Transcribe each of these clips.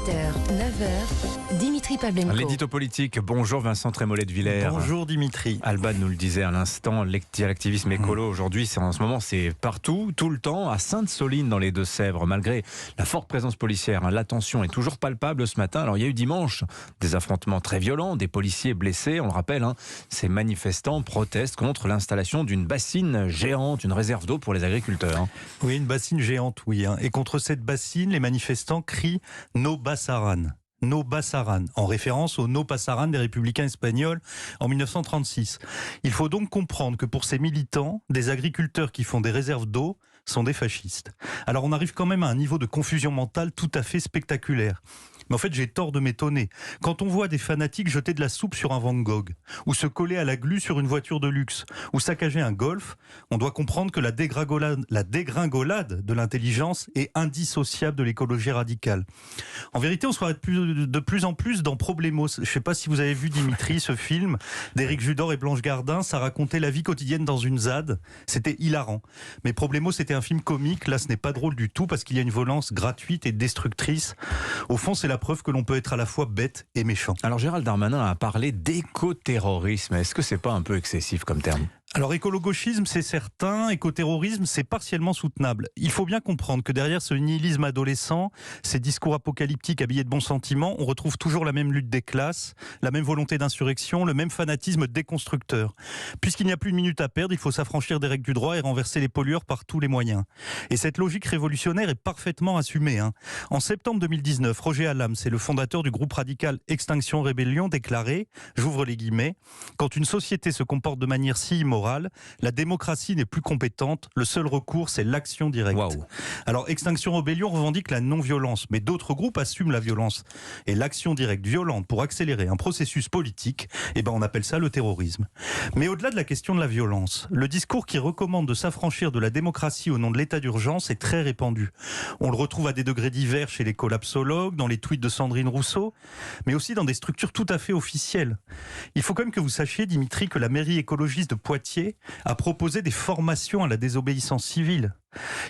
8h, 9h, Dimitri Pavlenko. L'édito politique. Bonjour Vincent Trémollet de Villers. Bonjour Dimitri. Alban nous le disait à l'instant, l'activisme écolo aujourd'hui, en ce moment, c'est partout, tout le temps, à Sainte-Soline dans les Deux-Sèvres. Malgré la forte présence policière, la tension est toujours palpable ce matin. Alors il y a eu dimanche des affrontements très violents, des policiers blessés, on le rappelle. Ces manifestants protestent contre l'installation d'une bassine géante, une réserve d'eau pour les agriculteurs. Oui, une bassine géante, oui. Et contre cette bassine, les manifestants crient « No Bassaran ». No Bassaran, en référence au No Passaran des républicains espagnols en 1936. Il faut donc comprendre que pour ces militants, des agriculteurs qui font des réserves d'eau sont des fascistes. Alors on arrive quand même à un niveau de confusion mentale tout à fait spectaculaire. Mais en fait, j'ai tort de m'étonner. Quand on voit des fanatiques jeter de la soupe sur un Van Gogh, ou se coller à la glu sur une voiture de luxe, ou saccager un Golf, on doit comprendre que la dégringolade de l'intelligence est indissociable de l'écologie radicale. En vérité, on se croirait de plus en plus dans Problemos. Je ne sais pas si vous avez vu, Dimitri, ce film d'Éric Judor et Blanche Gardin. Ça racontait la vie quotidienne dans une ZAD. C'était hilarant. Mais Problemos, c'était un film comique. Là, ce n'est pas drôle du tout parce qu'il y a une violence gratuite et destructrice. Au fond, c'est la preuve que l'on peut être à la fois bête et méchant. Alors Gérald Darmanin a parlé d'écoterrorisme. Est-ce que c'est pas un peu excessif comme terme ? Alors écolo-gauchisme, c'est certain, écoterrorisme, c'est partiellement soutenable. Il faut bien comprendre que derrière ce nihilisme adolescent, ces discours apocalyptiques habillés de bons sentiments, on retrouve toujours la même lutte des classes, la même volonté d'insurrection, le même fanatisme déconstructeur. Puisqu'il n'y a plus de minute à perdre, il faut s'affranchir des règles du droit et renverser les pollueurs par tous les moyens. Et cette logique révolutionnaire est parfaitement assumée. En septembre 2019, Roger Allam, c'est le fondateur du groupe radical Extinction Rebellion, déclarait, j'ouvre les guillemets, « Quand une société se comporte de manière si immorale, la démocratie n'est plus compétente, le seul recours c'est l'action directe. » Waouh. Alors Extinction Rebellion revendique la non-violence, mais d'autres groupes assument la violence. Et l'action directe violente pour accélérer un processus politique, on appelle ça le terrorisme. Mais au-delà de la question de la violence, le discours qui recommande de s'affranchir de la démocratie au nom de l'état d'urgence est très répandu. On le retrouve à des degrés divers chez les collapsologues, dans les tweets de Sandrine Rousseau, mais aussi dans des structures tout à fait officielles. Il faut quand même que vous sachiez, Dimitri, que la mairie écologiste de Poitiers a proposé des formations à la désobéissance civile.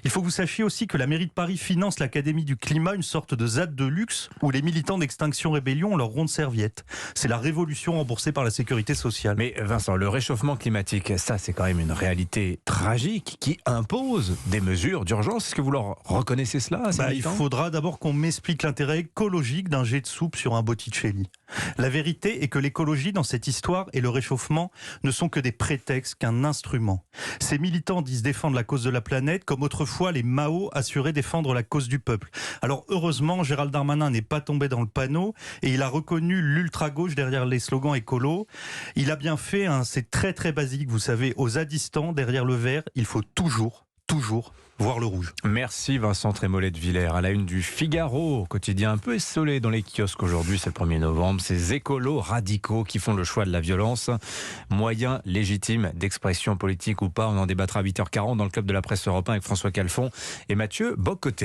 Il faut que vous sachiez aussi que la mairie de Paris finance l'Académie du climat, une sorte de ZAD de luxe où les militants d'Extinction Rébellion ont leur ronde serviette. C'est la révolution remboursée par la sécurité sociale. Mais Vincent, le réchauffement climatique, ça c'est quand même une réalité tragique qui impose des mesures d'urgence. Est-ce que vous leur reconnaissez cela ? Il faudra d'abord qu'on m'explique l'intérêt écologique d'un jet de soupe sur un Botticelli. La vérité est que l'écologie dans cette histoire et le réchauffement ne sont que des prétextes, qu'un instrument. Ces militants disent défendre la cause de la planète comme autrefois les Mao assuraient défendre la cause du peuple. Alors heureusement, Gérald Darmanin n'est pas tombé dans le panneau et il a reconnu l'ultra-gauche derrière les slogans écolos. Il a bien fait, c'est très très basique, vous savez, aux zadistans, derrière le vert, il faut toujours voir le rouge. Merci Vincent Trémollet de Villers. À la une du Figaro, quotidien un peu essolé dans les kiosques aujourd'hui, c'est le 1er novembre. Ces écolos radicaux qui font le choix de la violence. Moyen légitime d'expression politique ou pas, on en débattra à 8h40 dans le club de la presse européen avec François Calfon et Mathieu Bocoté.